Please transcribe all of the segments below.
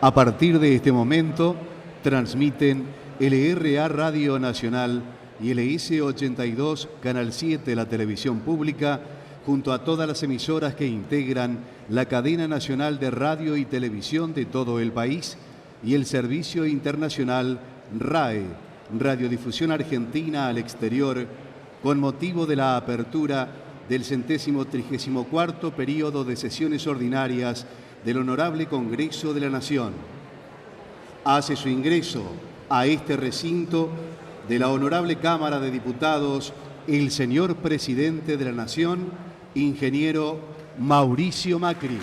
A partir de este momento, transmiten LRA Radio Nacional y LS82 Canal 7, la televisión pública, junto a todas las emisoras que integran la cadena nacional de radio y televisión de todo el país, y el servicio internacional RAE, Radiodifusión Argentina al Exterior, con motivo de la apertura del 134º período de sesiones ordinarias del Honorable Congreso de la Nación. Hace su ingreso a este recinto de la Honorable Cámara de Diputados el señor Presidente de la Nación, ingeniero Mauricio Macri.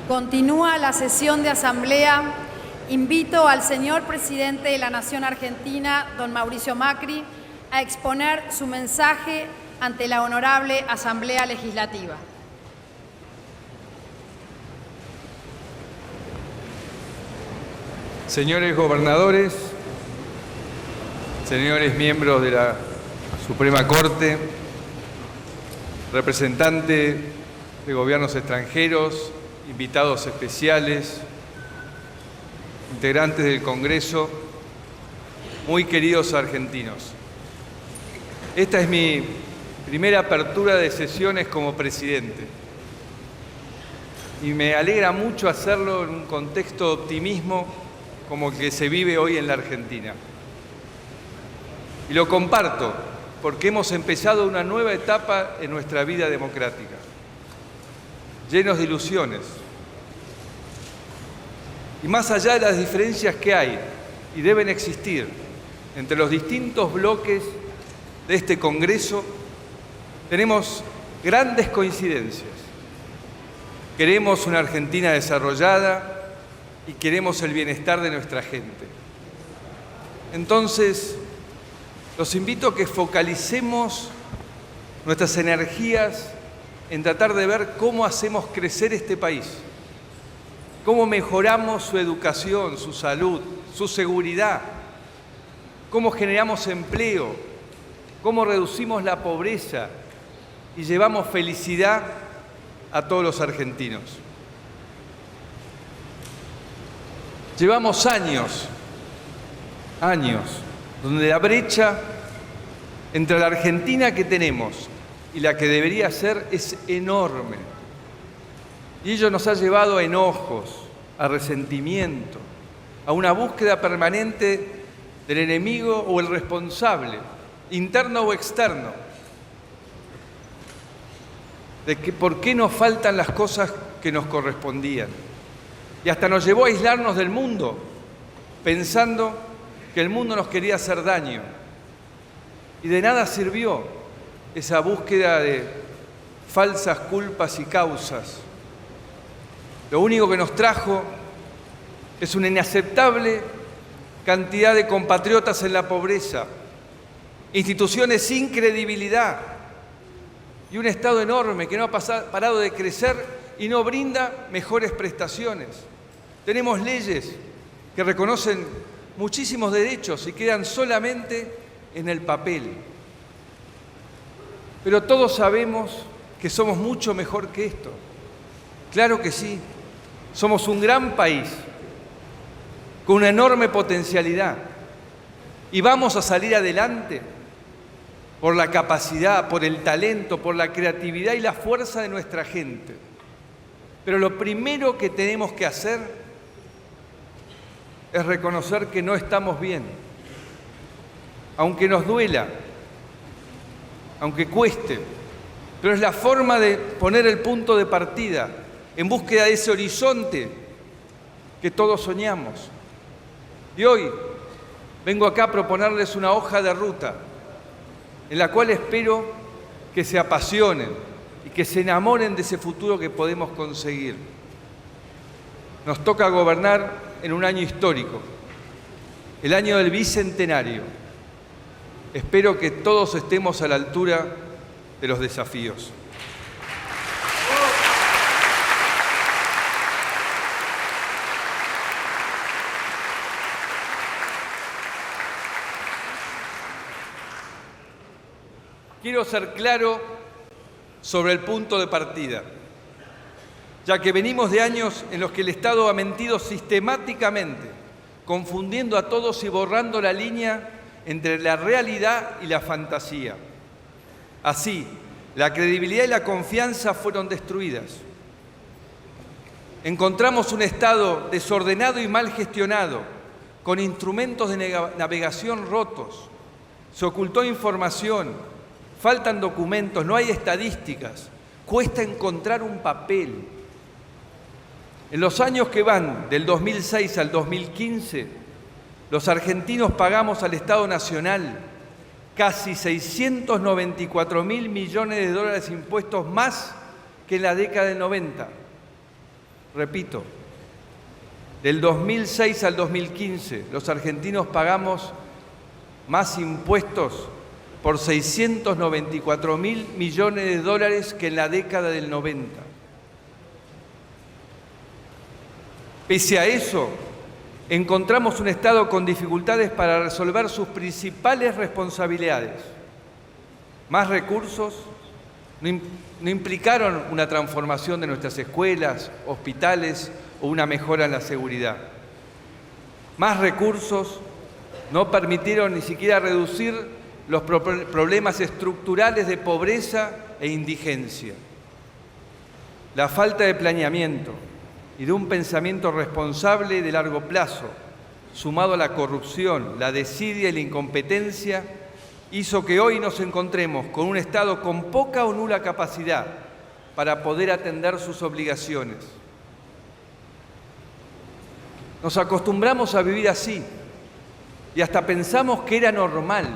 Continúa la sesión de asamblea. Invito al señor Presidente de la Nación Argentina, don Mauricio Macri, a exponer su mensaje ante la Honorable Asamblea Legislativa. Señores gobernadores, señores miembros de la Suprema Corte, representantes de gobiernos extranjeros, invitados especiales, integrantes del Congreso, muy queridos argentinos. Esta es mi primera apertura de sesiones como presidente y me alegra mucho hacerlo en un contexto de optimismo como el que se vive hoy en la Argentina. Y lo comparto porque hemos empezado una nueva etapa en nuestra vida democrática, llenos de ilusiones. Y más allá de las diferencias que hay y deben existir entre los distintos bloques de este Congreso, tenemos grandes coincidencias. Queremos una Argentina desarrollada y queremos el bienestar de nuestra gente. Entonces, los invito a que focalicemos nuestras energías en tratar de ver cómo hacemos crecer este país, cómo mejoramos su educación, su salud, su seguridad, cómo generamos empleo, cómo reducimos la pobreza y llevamos felicidad a todos los argentinos. Llevamos años, donde la brecha entre la Argentina que tenemos y la que debería ser es enorme. Y ello nos ha llevado a enojos, a resentimiento, a una búsqueda permanente del enemigo o el responsable, interno o externo, de que por qué nos faltan las cosas que nos correspondían. Y hasta nos llevó a aislarnos del mundo, pensando que el mundo nos quería hacer daño. Y de nada sirvió esa búsqueda de falsas culpas y causas. Lo único que nos trajo es una inaceptable cantidad de compatriotas en la pobreza, instituciones sin credibilidad y un Estado enorme que no ha parado de crecer y no brinda mejores prestaciones. Tenemos leyes que reconocen muchísimos derechos y quedan solamente en el papel. Pero todos sabemos que somos mucho mejor que esto. Claro que sí, somos un gran país con una enorme potencialidad y vamos a salir adelante por la capacidad, por el talento, por la creatividad y la fuerza de nuestra gente. Pero lo primero que tenemos que hacer es reconocer que no estamos bien, aunque nos duela, aunque cueste, pero es la forma de poner el punto de partida en búsqueda de ese horizonte que todos soñamos. Y hoy vengo acá a proponerles una hoja de ruta en la cual espero que se apasionen y que se enamoren de ese futuro que podemos conseguir. Nos toca gobernar en un año histórico, el año del Bicentenario. Espero que todos estemos a la altura de los desafíos. Quiero ser claro sobre el punto de partida, ya que venimos de años en los que el Estado ha mentido sistemáticamente, confundiendo a todos y borrando la línea entre la realidad y la fantasía. Así, la credibilidad y la confianza fueron destruidas. Encontramos un Estado desordenado y mal gestionado, con instrumentos de navegación rotos. Se ocultó información. Faltan documentos, no hay estadísticas, cuesta encontrar un papel. En los años que van del 2006 al 2015, los argentinos pagamos al Estado Nacional casi 694.000 millones de dólares de impuestos más que en la década del 90. Repito, del 2006 al 2015, los argentinos pagamos más impuestos por 694.000 millones de dólares que en la década del 90. Pese a eso, encontramos un Estado con dificultades para resolver sus principales responsabilidades. Más recursos no implicaron una transformación de nuestras escuelas, hospitales o una mejora en la seguridad. Más recursos no permitieron ni siquiera reducir los problemas estructurales de pobreza e indigencia. La falta de planeamiento y de un pensamiento responsable y de largo plazo, sumado a la corrupción, la desidia y la incompetencia, hizo que hoy nos encontremos con un Estado con poca o nula capacidad para poder atender sus obligaciones. Nos acostumbramos a vivir así y hasta pensamos que era normal.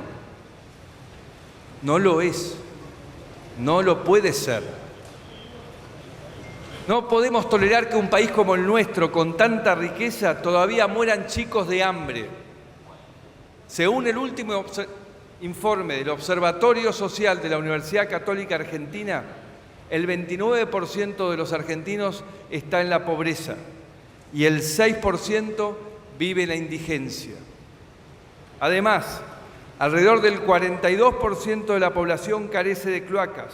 No lo es, no lo puede ser. No podemos tolerar que un país como el nuestro, con tanta riqueza, todavía mueran chicos de hambre. Según el último informe del Observatorio Social de la Universidad Católica Argentina, el 29% de los argentinos está en la pobreza y el 6% vive en la indigencia. Además, alrededor del 42% de la población carece de cloacas,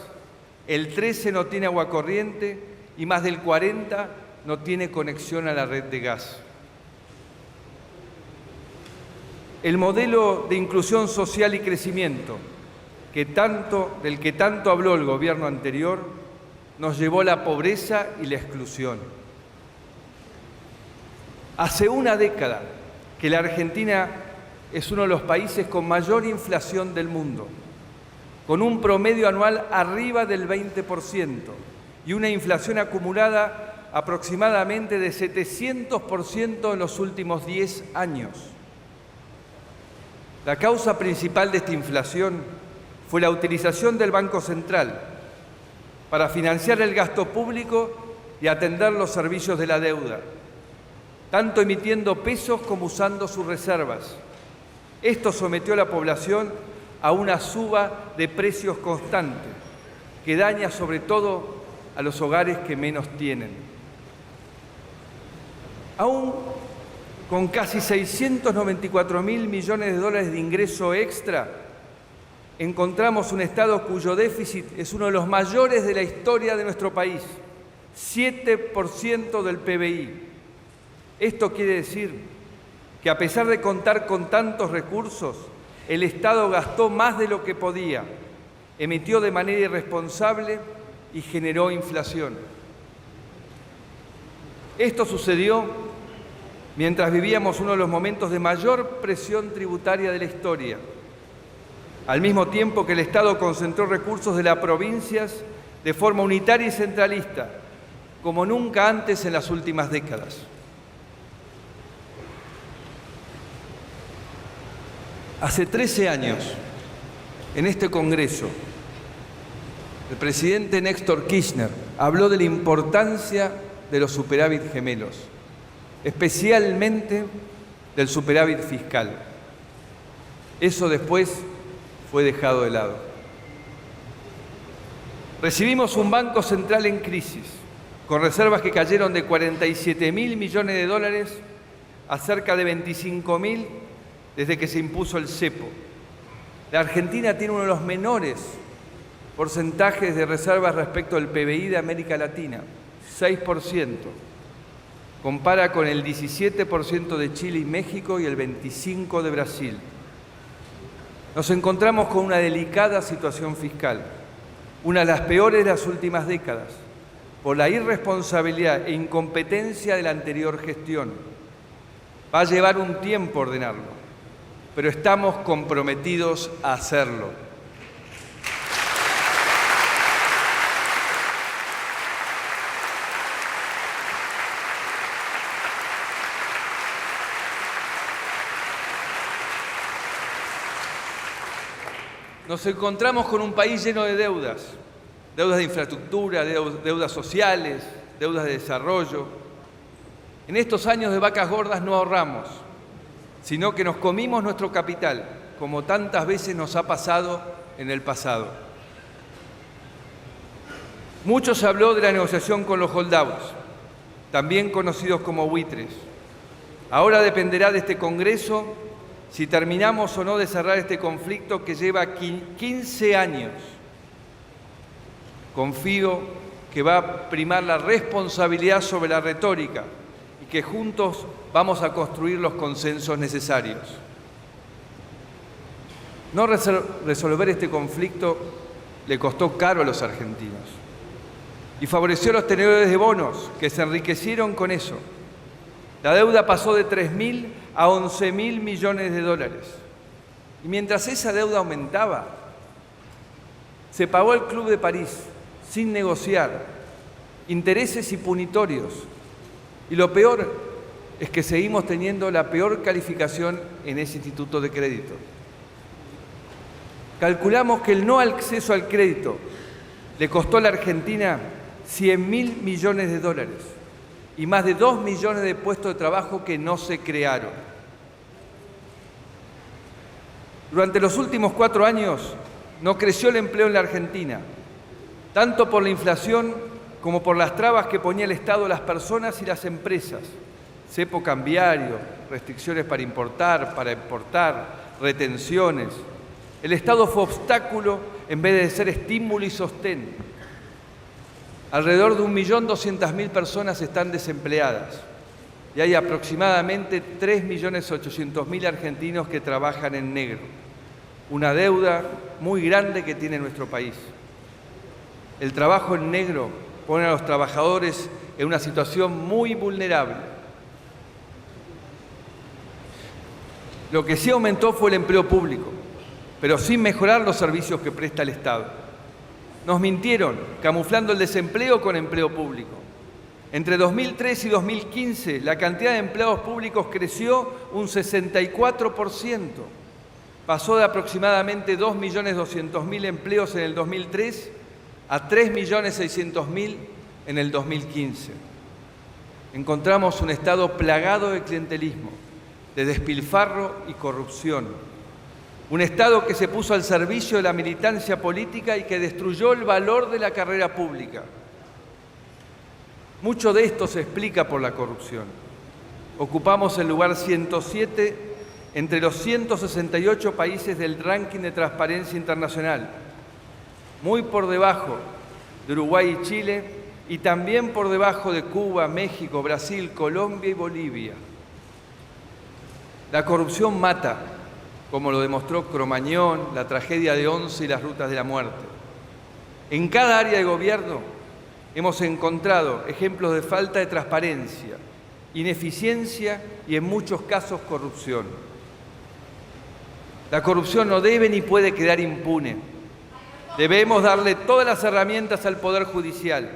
el 13% no tiene agua corriente y más del 40% no tiene conexión a la red de gas. El modelo de inclusión social y crecimiento del que tanto habló el gobierno anterior nos llevó a la pobreza y la exclusión. Hace una década que la Argentina es uno de los países con mayor inflación del mundo, con un promedio anual arriba del 20% y una inflación acumulada aproximadamente de 700% en los últimos 10 años. La causa principal de esta inflación fue la utilización del Banco Central para financiar el gasto público y atender los servicios de la deuda, tanto emitiendo pesos como usando sus reservas. Esto sometió a la población a una suba de precios constante, que daña sobre todo a los hogares que menos tienen. Aún con casi 694.000 millones de dólares de ingreso extra, encontramos un Estado cuyo déficit es uno de los mayores de la historia de nuestro país, 7% del PBI. Esto quiere decir que a pesar de contar con tantos recursos, el Estado gastó más de lo que podía emitió de manera irresponsable y generó inflación. Esto sucedió mientras vivíamos uno de los momentos de mayor presión tributaria de la historia, al mismo tiempo que el Estado concentró recursos de las provincias de forma unitaria y centralista, como nunca antes en las últimas décadas. Hace 13 años, en este Congreso, el presidente Néstor Kirchner habló de la importancia de los superávit gemelos, especialmente del superávit fiscal. Eso después fue dejado de lado. Recibimos un Banco Central en crisis, con reservas que cayeron de 47.000 millones de dólares a cerca de 25.000 desde que se impuso el cepo. La Argentina tiene uno de los menores porcentajes de reservas respecto al PBI de América Latina, 6%. Compara con el 17% de Chile y México y el 25% de Brasil. Nos encontramos con una delicada situación fiscal, una de las peores de las últimas décadas, por la irresponsabilidad e incompetencia de la anterior gestión. Va a llevar un tiempo ordenarlo, pero estamos comprometidos a hacerlo. Nos encontramos con un país lleno de deudas, deudas de infraestructura, deudas sociales, deudas de desarrollo. En estos años de vacas gordas no ahorramos, sino que nos comimos nuestro capital, como tantas veces nos ha pasado en el pasado. Mucho se habló de la negociación con los holdouts, también conocidos como buitres. Ahora dependerá de este Congreso si terminamos o no de cerrar este conflicto que lleva 15 años. Confío que va a primar la responsabilidad sobre la retórica y que juntos vamos a construir los consensos necesarios. No resolver este conflicto le costó caro a los argentinos y favoreció a los tenedores de bonos, que se enriquecieron con eso. La deuda pasó de 3.000 a 11.000 millones de dólares. Y mientras esa deuda aumentaba, se pagó el Club de París sin negociar, intereses y punitorios. Y lo peor es que seguimos teniendo la peor calificación en ese instituto de crédito. Calculamos que el no acceso al crédito le costó a la Argentina 100.000 millones de dólares. Y más de 2 millones de puestos de trabajo que no se crearon. Durante los últimos 4 años no creció el empleo en la Argentina, tanto por la inflación como por las trabas que ponía el Estado a las personas y las empresas. Cepo cambiario, restricciones para importar, para exportar, retenciones. El Estado fue obstáculo en vez de ser estímulo y sostén. Alrededor de 1.200.000 personas están desempleadas y hay aproximadamente 3.800.000 argentinos que trabajan en negro. Una deuda muy grande que tiene nuestro país. El trabajo en negro pone a los trabajadores en una situación muy vulnerable. Lo que sí aumentó fue el empleo público, pero sin mejorar los servicios que presta el Estado. Nos mintieron, camuflando el desempleo con empleo público. Entre 2003 y 2015, la cantidad de empleados públicos creció un 64%. Pasó de aproximadamente 2.200.000 empleos en el 2003 a 3.600.000 en el 2015. Encontramos un Estado plagado de clientelismo, de despilfarro y corrupción. Un Estado que se puso al servicio de la militancia política y que destruyó el valor de la carrera pública. Mucho de esto se explica por la corrupción. Ocupamos el lugar 107 entre los 168 países del ranking de Transparencia Internacional, muy por debajo de Uruguay y Chile y también por debajo de Cuba, México, Brasil, Colombia y Bolivia. La corrupción mata como lo demostró Cromañón, la tragedia de Once y las rutas de la muerte. En cada área de gobierno hemos encontrado ejemplos de falta de transparencia, ineficiencia y, en muchos casos, corrupción. La corrupción no debe ni puede quedar impune. Debemos darle todas las herramientas al Poder Judicial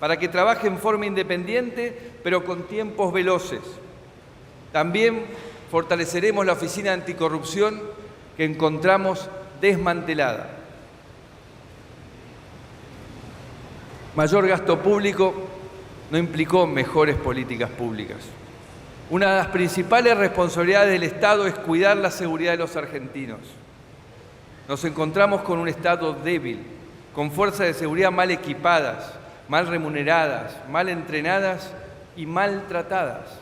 para que trabaje en forma independiente, pero con tiempos veloces. También fortaleceremos la Oficina Anticorrupción que encontramos desmantelada. Mayor gasto público no implicó mejores políticas públicas. Una de las principales responsabilidades del Estado es cuidar la seguridad de los argentinos. Nos encontramos con un Estado débil, con fuerzas de seguridad mal equipadas, mal remuneradas, mal entrenadas y maltratadas.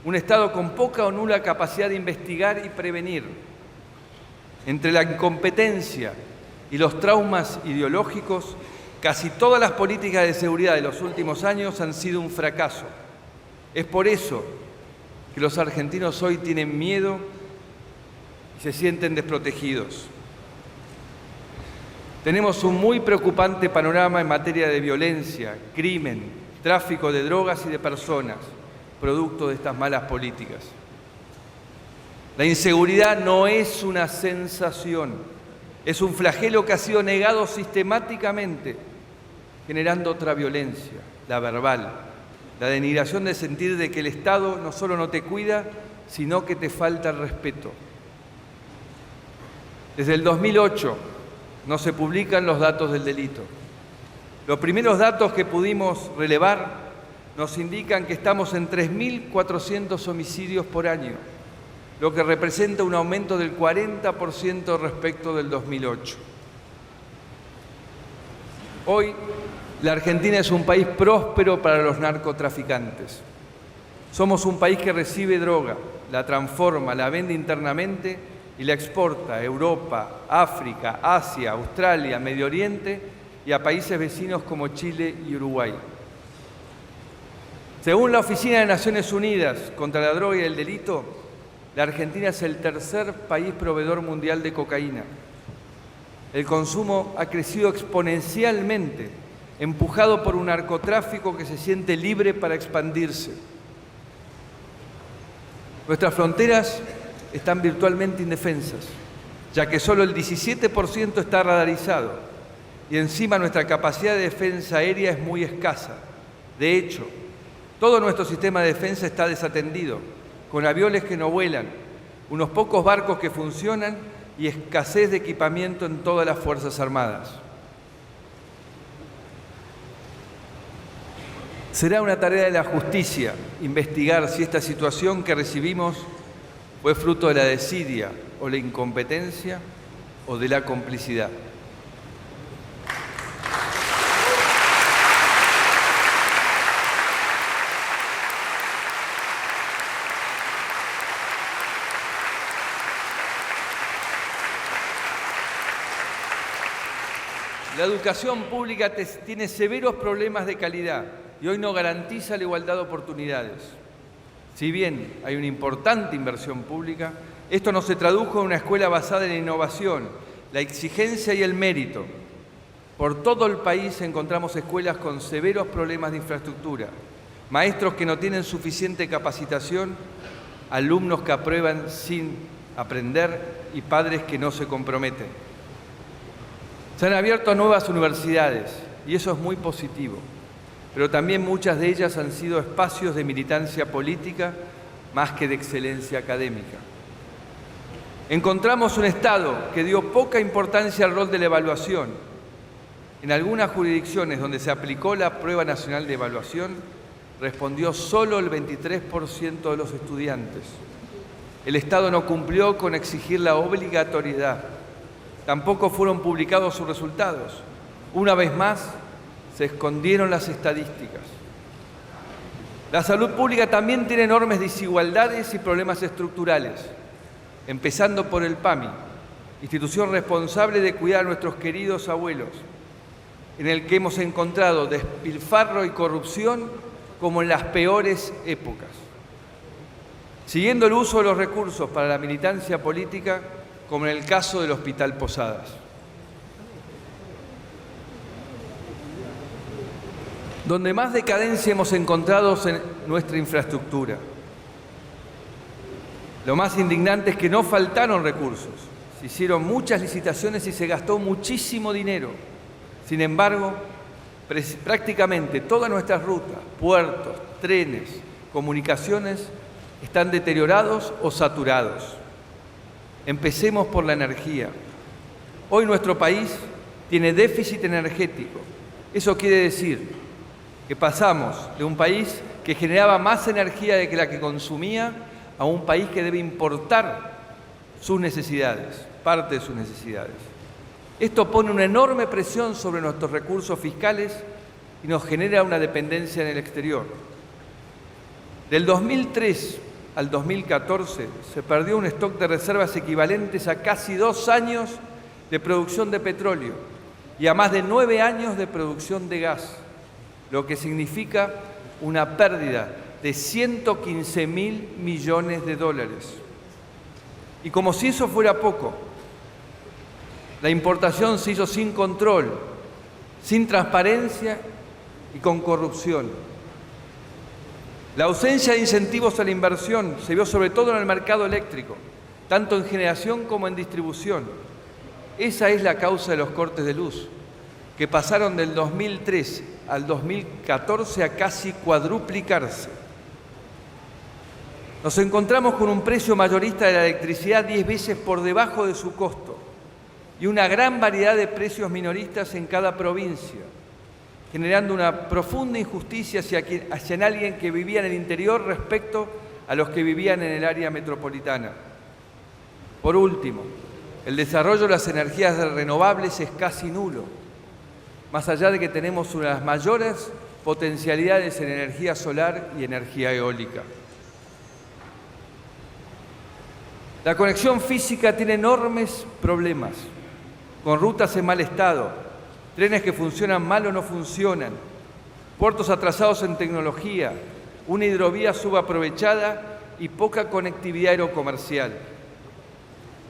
Un Estado con poca o nula capacidad de investigar y prevenir. Entre la incompetencia y los traumas ideológicos, casi todas las políticas de seguridad de los últimos años han sido un fracaso. Es por eso que los argentinos hoy tienen miedo y se sienten desprotegidos. Tenemos un muy preocupante panorama en materia de violencia, crimen, tráfico de drogas y de personas, producto de estas malas políticas. La inseguridad no es una sensación, es un flagelo que ha sido negado sistemáticamente, generando otra violencia, la verbal, la denigración de sentir de que el Estado no solo no te cuida, sino que te falta el respeto. Desde el 2008 no se publican los datos del delito. Los primeros datos que pudimos relevar nos indican que estamos en 3.400 homicidios por año, lo que representa un aumento del 40% respecto del 2008. Hoy, la Argentina es un país próspero para los narcotraficantes. Somos un país que recibe droga, la transforma, la vende internamente y la exporta a Europa, África, Asia, Australia, Medio Oriente y a países vecinos como Chile y Uruguay. Según la Oficina de Naciones Unidas contra la Droga y el Delito, la Argentina es el tercer país proveedor mundial de cocaína. El consumo ha crecido exponencialmente, empujado por un narcotráfico que se siente libre para expandirse. Nuestras fronteras están virtualmente indefensas, ya que solo el 17% está radarizado y encima nuestra capacidad de defensa aérea es muy escasa. De hecho, todo nuestro sistema de defensa está desatendido, con aviones que no vuelan, unos pocos barcos que funcionan y escasez de equipamiento en todas las Fuerzas Armadas. Será una tarea de la justicia investigar si esta situación que recibimos fue fruto de la desidia o la incompetencia o de la complicidad. La educación pública tiene severos problemas de calidad y hoy no garantiza la igualdad de oportunidades. Si bien hay una importante inversión pública, esto no se tradujo en una escuela basada en la innovación, la exigencia y el mérito. Por todo el país encontramos escuelas con severos problemas de infraestructura, maestros que no tienen suficiente capacitación, alumnos que aprueban sin aprender y padres que no se comprometen. Se han abierto nuevas universidades y eso es muy positivo, pero también muchas de ellas han sido espacios de militancia política más que de excelencia académica. Encontramos un Estado que dio poca importancia al rol de la evaluación. En algunas jurisdicciones donde se aplicó la Prueba Nacional de Evaluación, respondió solo el 23% de los estudiantes. El Estado no cumplió con exigir la obligatoriedad. Tampoco fueron publicados sus resultados. Una vez más, se escondieron las estadísticas. La salud pública también tiene enormes desigualdades y problemas estructurales, empezando por el PAMI, institución responsable de cuidar a nuestros queridos abuelos, en el que hemos encontrado despilfarro y corrupción como en las peores épocas. siguiendo el uso de los recursos para la militancia política, como en el caso del Hospital Posadas. Donde más decadencia hemos encontrado es en nuestra infraestructura. Lo más indignante es que no faltaron recursos. Se hicieron muchas licitaciones y se gastó muchísimo dinero. Sin embargo, prácticamente todas nuestras rutas, puertos, trenes, comunicaciones están deteriorados o saturados. Empecemos por la energía. Hoy nuestro país tiene déficit energético. Eso quiere decir que pasamos de un país que generaba más energía de la que consumía a un país que debe importar sus necesidades, parte de sus necesidades. Esto pone una enorme presión sobre nuestros recursos fiscales y nos genera una dependencia en el exterior. Del 2003 al 2014 se perdió un stock de reservas equivalentes a casi 2 años de producción de petróleo y a más de 9 años de producción de gas, lo que significa una pérdida de 115.000 millones de dólares. Y como si eso fuera poco, la importación se hizo sin control, sin transparencia y con corrupción. La ausencia de incentivos a la inversión se vio sobre todo en el mercado eléctrico, tanto en generación como en distribución. Esa es la causa de los cortes de luz, que pasaron del 2003 al 2014 a casi cuadruplicarse. Nos encontramos con un precio mayorista de la electricidad 10 veces por debajo de su costo y una gran variedad de precios minoristas en cada provincia, generando una profunda injusticia hacia alguien que vivía en el interior respecto a los que vivían en el área metropolitana. Por último, el desarrollo de las energías renovables es casi nulo, más allá de que tenemos una de las mayores potencialidades en energía solar y energía eólica. La conexión física tiene enormes problemas, con rutas en mal estado, trenes que funcionan mal o no funcionan, puertos atrasados en tecnología, una hidrovía subaprovechada y poca conectividad aerocomercial.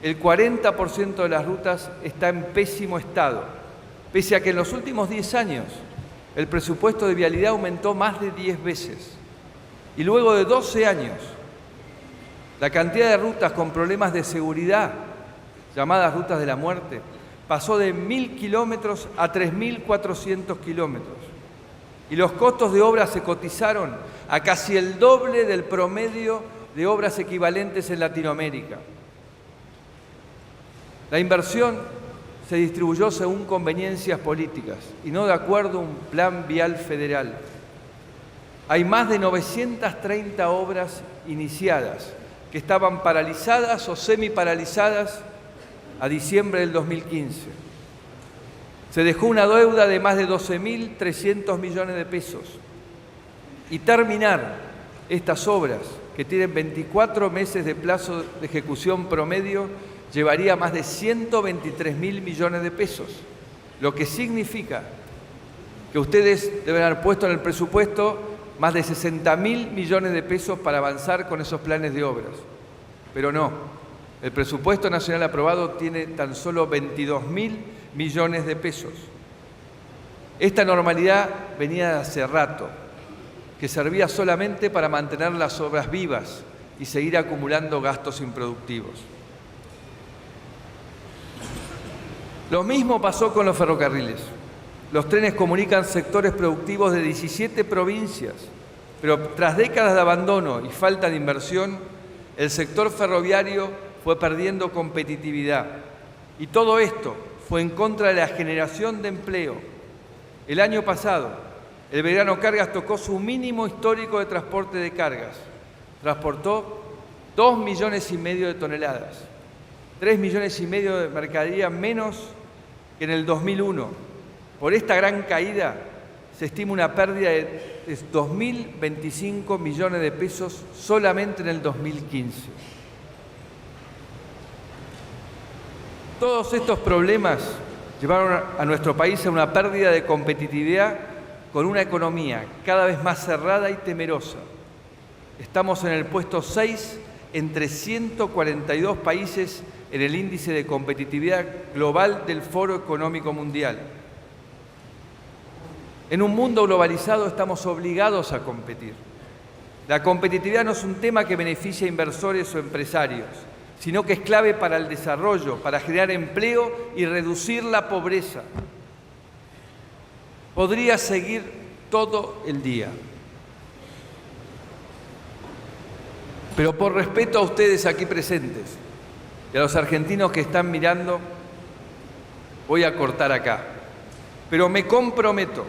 El 40% de las rutas está en pésimo estado, pese a que en los últimos 10 años el presupuesto de vialidad aumentó más de 10 veces. Y luego de 12 años, la cantidad de rutas con problemas de seguridad, llamadas rutas de la muerte, pasó de 1.000 kilómetros a 3.400 kilómetros. Y los costos de obra se cotizaron a casi el doble del promedio de obras equivalentes en Latinoamérica. La inversión se distribuyó según conveniencias políticas y no de acuerdo a un plan vial federal. Hay más de 930 obras iniciadas que estaban paralizadas o semiparalizadas a diciembre del 2015. Se dejó una deuda de más de 12.300 millones de pesos. Y terminar estas obras, que tienen 24 meses de plazo de ejecución promedio, llevaría más de 123.000 millones de pesos, lo que significa que ustedes deben haber puesto en el presupuesto más de 60.000 millones de pesos para avanzar con esos planes de obras. Pero no, el presupuesto nacional aprobado tiene tan solo 22.000 millones de pesos. Esta normalidad venía de hace rato, que servía solamente para mantener las obras vivas y seguir acumulando gastos improductivos. Lo mismo pasó con los ferrocarriles. Los trenes comunican sectores productivos de 17 provincias, pero tras décadas de abandono y falta de inversión, el sector ferroviario fue perdiendo competitividad. Y todo esto fue en contra de la generación de empleo. El año pasado, el Belgrano Cargas tocó su mínimo histórico de transporte de cargas. Transportó 2,5 millones de toneladas, 3,5 millones de mercadería menos que en el 2001. Por esta gran caída se estima una pérdida de 2.025 millones de pesos solamente en el 2015. Todos estos problemas llevaron a nuestro país a una pérdida de competitividad con una economía cada vez más cerrada y temerosa. Estamos en el puesto 6 entre 142 países en el índice de competitividad global del Foro Económico Mundial. En un mundo globalizado estamos obligados a competir. La competitividad no es un tema que beneficie a inversores o empresarios, sino que es clave para el desarrollo, para generar empleo y reducir la pobreza. Podría seguir todo el día. Pero por respeto a ustedes aquí presentes y a los argentinos que están mirando, voy a cortar acá. Pero me comprometo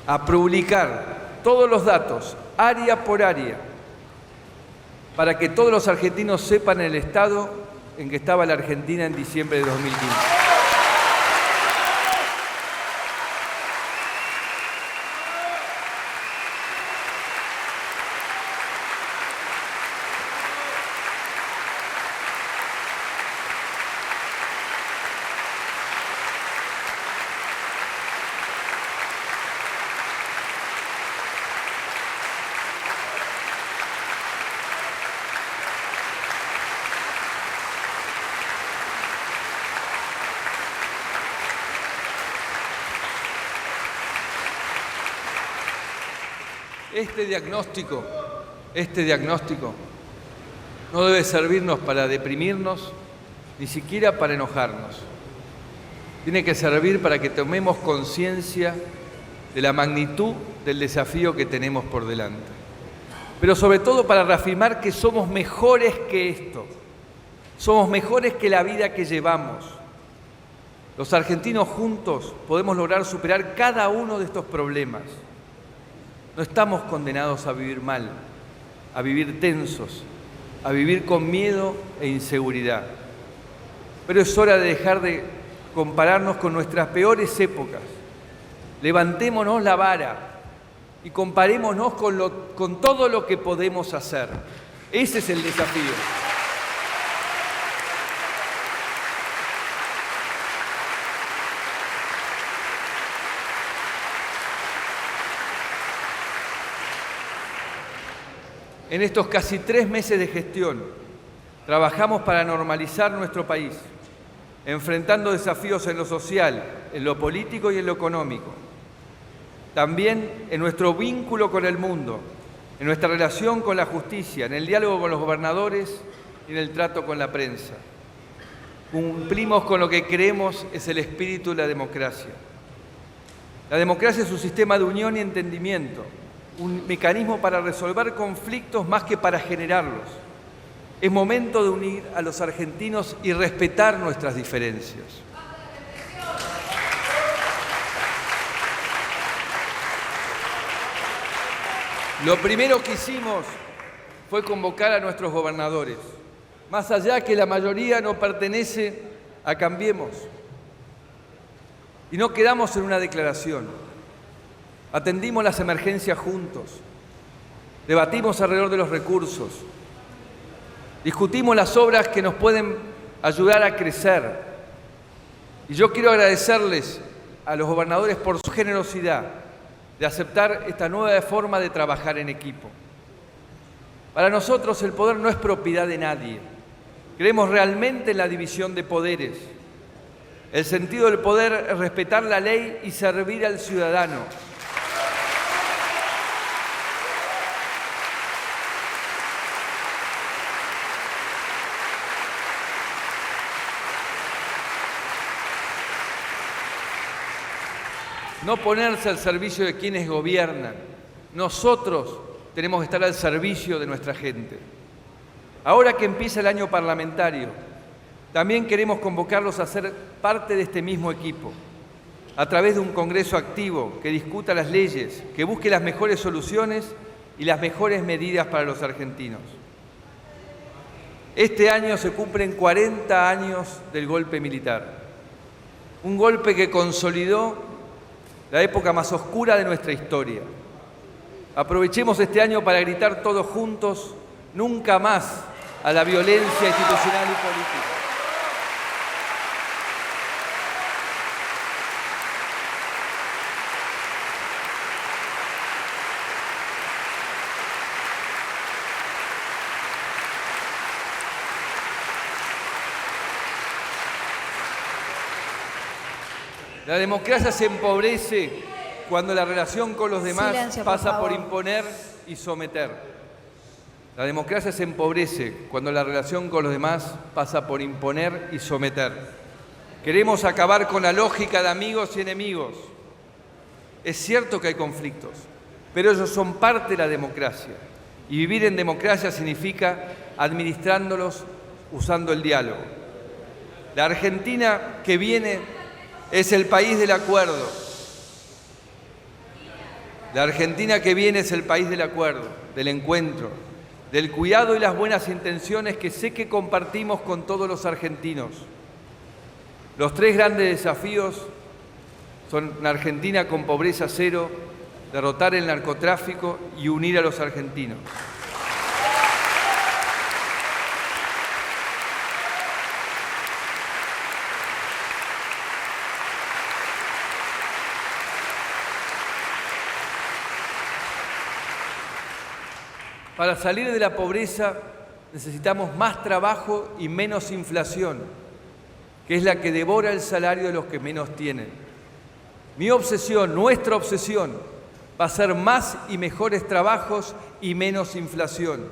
a publicar todos los datos, área por área, para que todos los argentinos sepan el estado en que estaba la Argentina en diciembre de 2015. Este diagnóstico no debe servirnos para deprimirnos, ni siquiera para enojarnos. Tiene que servir para que tomemos conciencia de la magnitud del desafío que tenemos por delante. Pero sobre todo para reafirmar que somos mejores que esto. Somos mejores que la vida que llevamos. Los argentinos juntos podemos lograr superar cada uno de estos problemas. No estamos condenados a vivir mal, a vivir tensos, a vivir con miedo e inseguridad. Pero es hora de dejar de compararnos con nuestras peores épocas. Levantémonos la vara y comparémonos con todo lo que podemos hacer. Ese es el desafío. En estos casi 3 meses de gestión, trabajamos para normalizar nuestro país, enfrentando desafíos en lo social, en lo político y en lo económico. También en nuestro vínculo con el mundo, en nuestra relación con la justicia, en el diálogo con los gobernadores y en el trato con la prensa. Cumplimos con lo que creemos es el espíritu de la democracia. La democracia es un sistema de unión y entendimiento, un mecanismo para resolver conflictos más que para generarlos. Es momento de unir a los argentinos y respetar nuestras diferencias. Lo primero que hicimos fue convocar a nuestros gobernadores. Más allá que la mayoría no pertenece a Cambiemos. Y no quedamos en una declaración. Atendimos las emergencias juntos, debatimos alrededor de los recursos, discutimos las obras que nos pueden ayudar a crecer. Y yo quiero agradecerles a los gobernadores por su generosidad de aceptar esta nueva forma de trabajar en equipo. Para nosotros el poder no es propiedad de nadie. Creemos realmente en la división de poderes. El sentido del poder es respetar la ley y servir al ciudadano. No ponerse al servicio de quienes gobiernan. Nosotros tenemos que estar al servicio de nuestra gente. Ahora que empieza el año parlamentario, también queremos convocarlos a ser parte de este mismo equipo, a través de un Congreso activo que discuta las leyes, que busque las mejores soluciones y las mejores medidas para los argentinos. Este año se cumplen 40 años del golpe militar, un golpe que consolidó la época más oscura de nuestra historia. Aprovechemos este año para gritar todos juntos, nunca más a la violencia institucional y política. La democracia se empobrece cuando la relación con los demás Silencio, por pasa por favor. imponer y someter. La democracia se empobrece cuando la relación con los demás pasa por imponer y someter. Queremos acabar con la lógica de amigos y enemigos. Es cierto que hay conflictos, pero ellos son parte de la democracia. Y vivir en democracia significa administrándolos usando el diálogo. La Argentina que viene es el país del acuerdo. La Argentina que viene es el país del acuerdo, del encuentro, del cuidado y las buenas intenciones que sé que compartimos con todos los argentinos. Los tres grandes desafíos son una Argentina con pobreza cero, derrotar el narcotráfico y unir a los argentinos. Para salir de la pobreza necesitamos más trabajo y menos inflación, que es la que devora el salario de los que menos tienen. Mi obsesión, nuestra obsesión, va a ser más y mejores trabajos y menos inflación.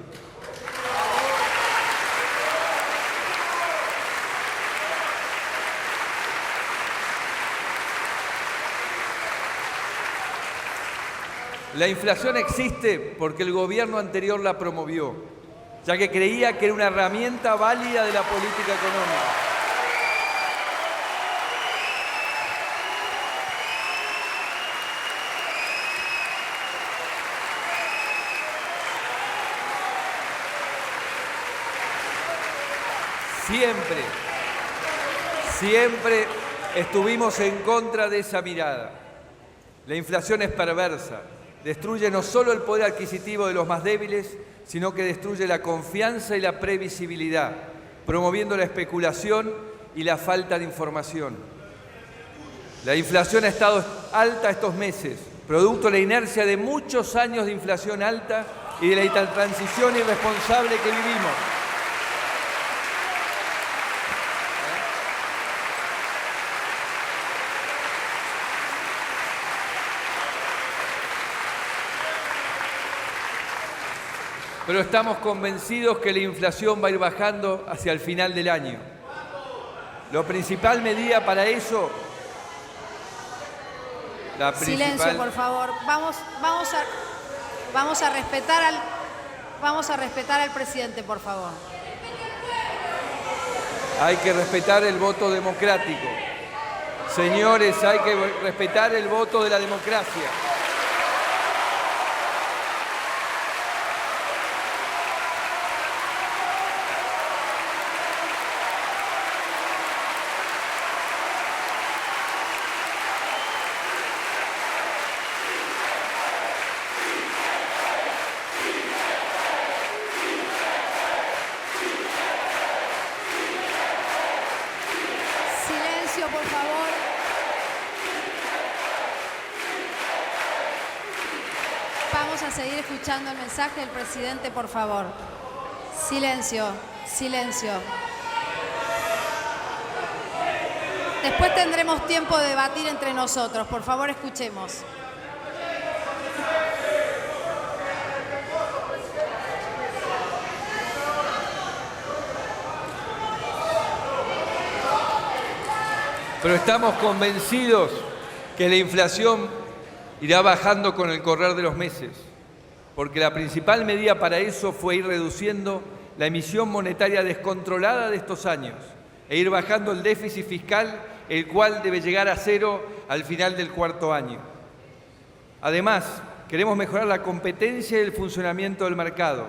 La inflación existe porque el gobierno anterior la promovió, ya que creía que era una herramienta válida de la política económica. Siempre estuvimos en contra de esa mirada. La inflación es perversa. Destruye no solo el poder adquisitivo de los más débiles, sino que destruye la confianza y la previsibilidad, promoviendo la especulación y la falta de información. La inflación ha estado alta estos meses, producto de la inercia de muchos años de inflación alta y de la transición irresponsable que vivimos. Pero estamos convencidos que la inflación va a ir bajando hacia el final del año. La principal medida para eso... Silencio, por favor. Vamos a respetar al presidente, por favor. Hay que respetar el voto democrático. Señores, hay que respetar el voto de la democracia. Silencio, por favor. Vamos a seguir escuchando el mensaje del presidente, por favor. Silencio, silencio. Después tendremos tiempo de debatir entre nosotros. Por favor, escuchemos. Pero estamos convencidos que la inflación irá bajando con el correr de los meses, porque la principal medida para eso fue ir reduciendo la emisión monetaria descontrolada de estos años e ir bajando el déficit fiscal, el cual debe llegar a cero al final del cuarto año. Además, queremos mejorar la competencia y el funcionamiento del mercado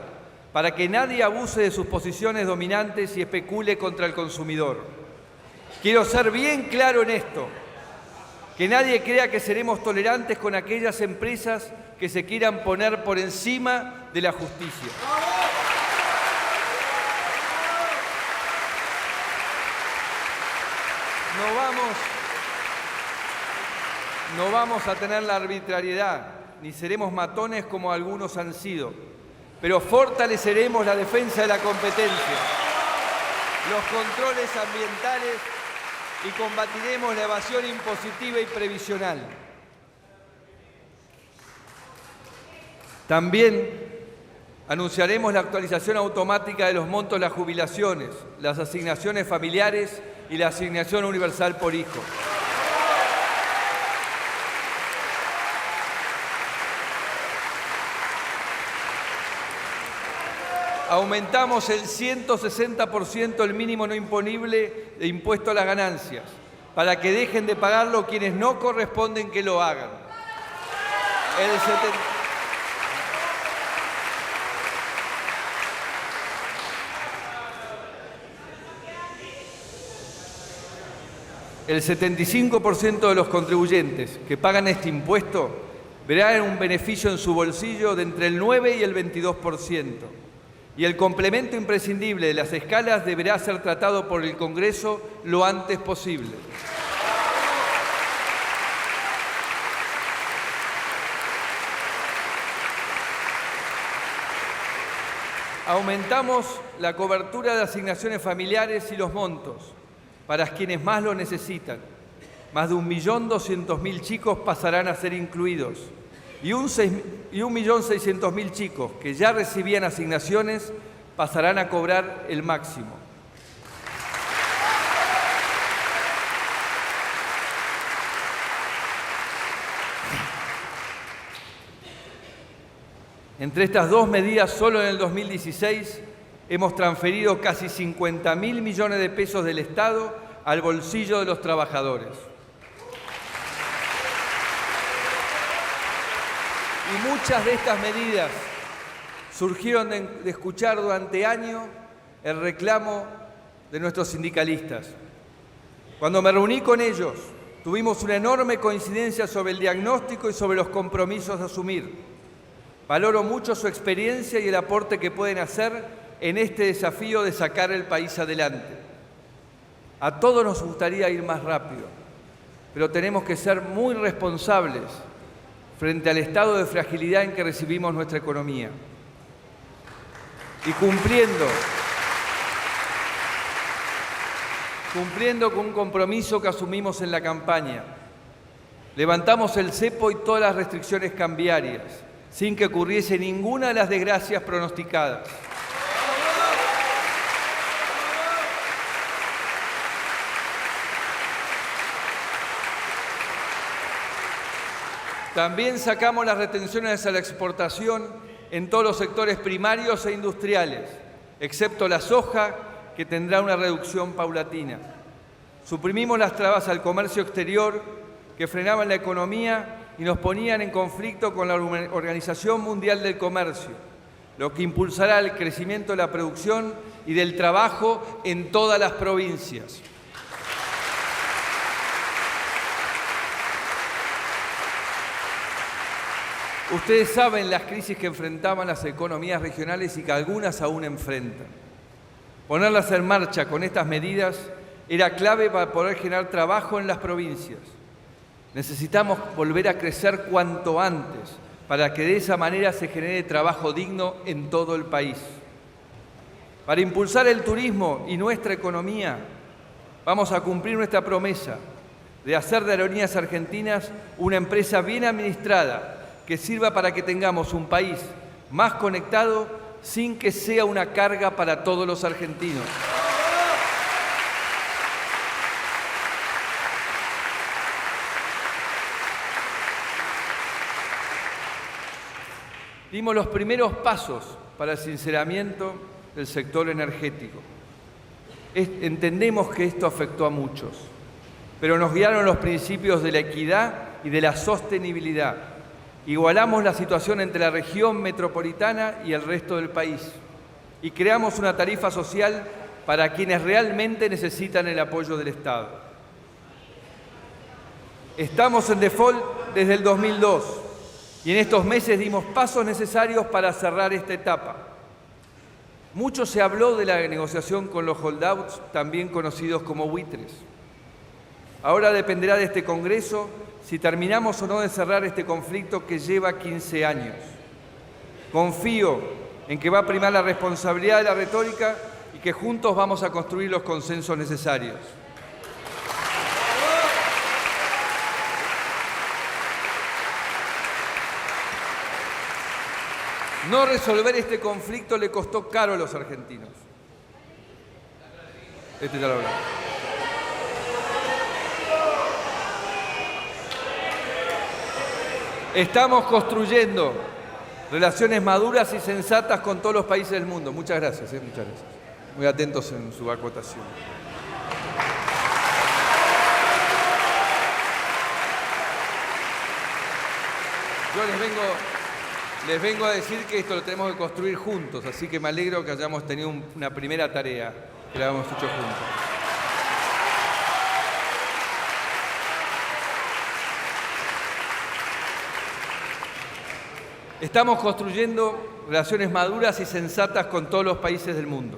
para que nadie abuse de sus posiciones dominantes y especule contra el consumidor. Quiero ser bien claro en esto, que nadie crea que seremos tolerantes con aquellas empresas que se quieran poner por encima de la justicia. No vamos a tener la arbitrariedad, ni seremos matones como algunos han sido, pero fortaleceremos la defensa de la competencia, los controles ambientales y combatiremos la evasión impositiva y previsional. También anunciaremos la actualización automática de los montos de las jubilaciones, las asignaciones familiares y la asignación universal por hijo. Aumentamos el 160% el mínimo no imponible de impuesto a las ganancias, para que dejen de pagarlo quienes no corresponden que lo hagan. El 75% de los contribuyentes que pagan este impuesto verán un beneficio en su bolsillo de entre el 9 y el 22%. Y el complemento imprescindible de las escalas deberá ser tratado por el Congreso lo antes posible. Aumentamos la cobertura de asignaciones familiares y los montos para quienes más lo necesitan. Más de 1.200.000 chicos pasarán a ser incluidos y 1.600.000 chicos que ya recibían asignaciones pasarán a cobrar el máximo. Entre estas dos medidas, solo en el 2016 hemos transferido casi 50.000 millones de pesos del Estado al bolsillo de los trabajadores. Y muchas de estas medidas surgieron de escuchar durante años el reclamo de nuestros sindicalistas. Cuando me reuní con ellos, tuvimos una enorme coincidencia sobre el diagnóstico y sobre los compromisos a asumir. Valoro mucho su experiencia y el aporte que pueden hacer en este desafío de sacar el país adelante. A todos nos gustaría ir más rápido, pero tenemos que ser muy responsables frente al estado de fragilidad en que recibimos nuestra economía. Y cumpliendo con un compromiso que asumimos en la campaña, levantamos el cepo y todas las restricciones cambiarias, sin que ocurriese ninguna de las desgracias pronosticadas. También sacamos las retenciones a la exportación en todos los sectores primarios e industriales, excepto la soja, que tendrá una reducción paulatina. Suprimimos las trabas al comercio exterior que frenaban la economía y nos ponían en conflicto con la Organización Mundial del Comercio, lo que impulsará el crecimiento de la producción y del trabajo en todas las provincias. Ustedes saben las crisis que enfrentaban las economías regionales y que algunas aún enfrentan. Ponerlas en marcha con estas medidas era clave para poder generar trabajo en las provincias. Necesitamos volver a crecer cuanto antes para que de esa manera se genere trabajo digno en todo el país. Para impulsar el turismo y nuestra economía, vamos a cumplir nuestra promesa de hacer de Aerolíneas Argentinas una empresa bien administrada que sirva para que tengamos un país más conectado sin que sea una carga para todos los argentinos. Dimos los primeros pasos para el sinceramiento del sector energético. Entendemos que esto afectó a muchos, pero nos guiaron los principios de la equidad y de la sostenibilidad. Igualamos la situación entre la región metropolitana y el resto del país y creamos una tarifa social para quienes realmente necesitan el apoyo del Estado. Estamos en default desde el 2002 y en estos meses dimos pasos necesarios para cerrar esta etapa. Mucho se habló de la negociación con los holdouts, también conocidos como buitres. Ahora dependerá de este Congreso si terminamos o no de cerrar este conflicto que lleva 15 años. Confío en que va a primar la responsabilidad de la retórica y que juntos vamos a construir los consensos necesarios. No resolver este conflicto le costó caro a los argentinos. Este ya lo hablamos. Estamos construyendo relaciones maduras y sensatas con todos los países del mundo. Muchas gracias, muchas gracias. Muy atentos en su acotación. Yo les vengo a decir que esto lo tenemos que construir juntos, así que me alegro que hayamos tenido una primera tarea, que la hayamos hecho juntos. Estamos construyendo relaciones maduras y sensatas con todos los países del mundo.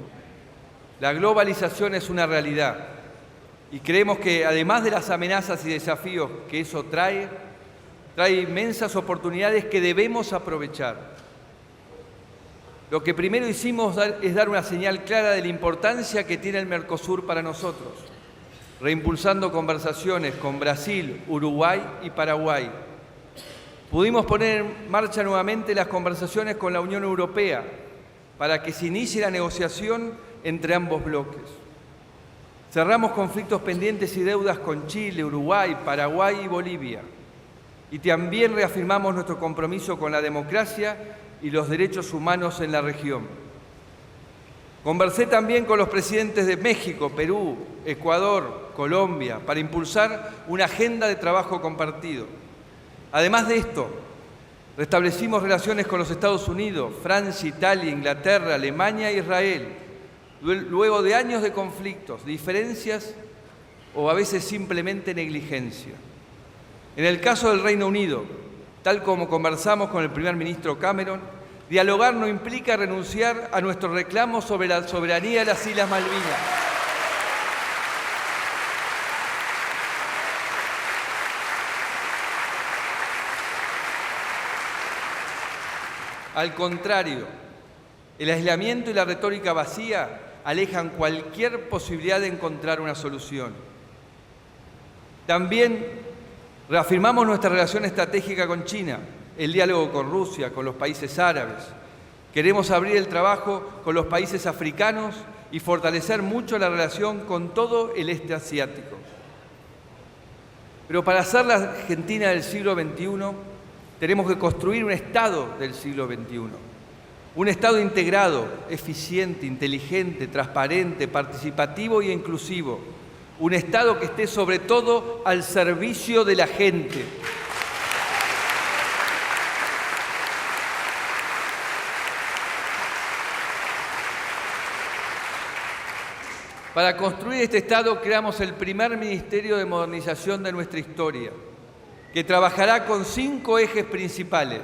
La globalización es una realidad y creemos que además de las amenazas y desafíos que eso trae inmensas oportunidades que debemos aprovechar. Lo que primero hicimos es dar una señal clara de la importancia que tiene el Mercosur para nosotros, reimpulsando conversaciones con Brasil, Uruguay y Paraguay. Pudimos poner en marcha nuevamente las conversaciones con la Unión Europea para que se inicie la negociación entre ambos bloques. Cerramos conflictos pendientes y deudas con Chile, Uruguay, Paraguay y Bolivia. Y también reafirmamos nuestro compromiso con la democracia y los derechos humanos en la región. Conversé también con los presidentes de México, Perú, Ecuador, Colombia, para impulsar una agenda de trabajo compartido. Además de esto, restablecimos relaciones con los Estados Unidos, Francia, Italia, Inglaterra, Alemania e Israel, luego de años de conflictos, diferencias o a veces simplemente negligencia. En el caso del Reino Unido, tal como conversamos con el primer ministro Cameron, dialogar no implica renunciar a nuestro reclamo sobre la soberanía de las Islas Malvinas. Al contrario, el aislamiento y la retórica vacía alejan cualquier posibilidad de encontrar una solución. También reafirmamos nuestra relación estratégica con China, el diálogo con Rusia, con los países árabes. Queremos abrir el trabajo con los países africanos y fortalecer mucho la relación con todo el este asiático. Pero para ser la Argentina del siglo XXI, tenemos que construir un Estado del siglo XXI. Un Estado integrado, eficiente, inteligente, transparente, participativo e inclusivo. Un Estado que esté sobre todo al servicio de la gente. Para construir este Estado creamos el primer Ministerio de Modernización de nuestra historia, que trabajará con 5 ejes principales: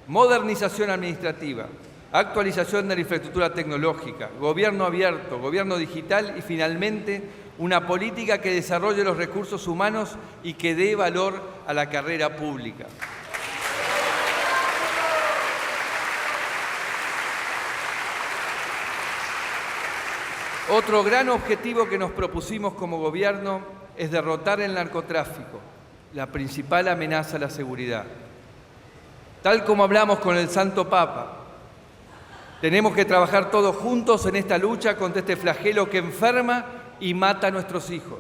modernización administrativa, actualización de la infraestructura tecnológica, gobierno abierto, gobierno digital y finalmente una política que desarrolle los recursos humanos y que dé valor a la carrera pública. Otro gran objetivo que nos propusimos como gobierno es derrotar el narcotráfico, la principal amenaza a la seguridad. Tal como hablamos con el Santo Papa, tenemos que trabajar todos juntos en esta lucha contra este flagelo que enferma y mata a nuestros hijos.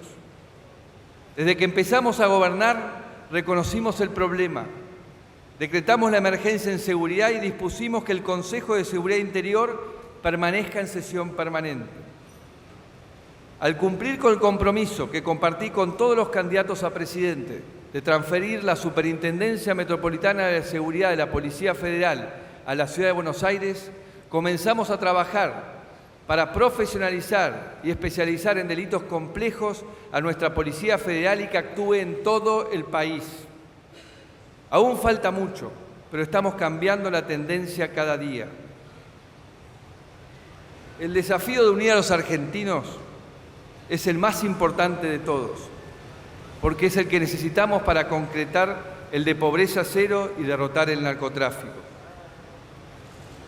Desde que empezamos a gobernar, reconocimos el problema, decretamos la emergencia en seguridad y dispusimos que el Consejo de Seguridad Interior permanezca en sesión permanente. Al cumplir con el compromiso que compartí con todos los candidatos a presidente de transferir la Superintendencia Metropolitana de Seguridad de la Policía Federal a la Ciudad de Buenos Aires, comenzamos a trabajar para profesionalizar y especializar en delitos complejos a nuestra Policía Federal y que actúe en todo el país. Aún falta mucho, pero estamos cambiando la tendencia cada día. El desafío de unir a los argentinos es el más importante de todos, porque es el que necesitamos para concretar el de pobreza cero y derrotar el narcotráfico.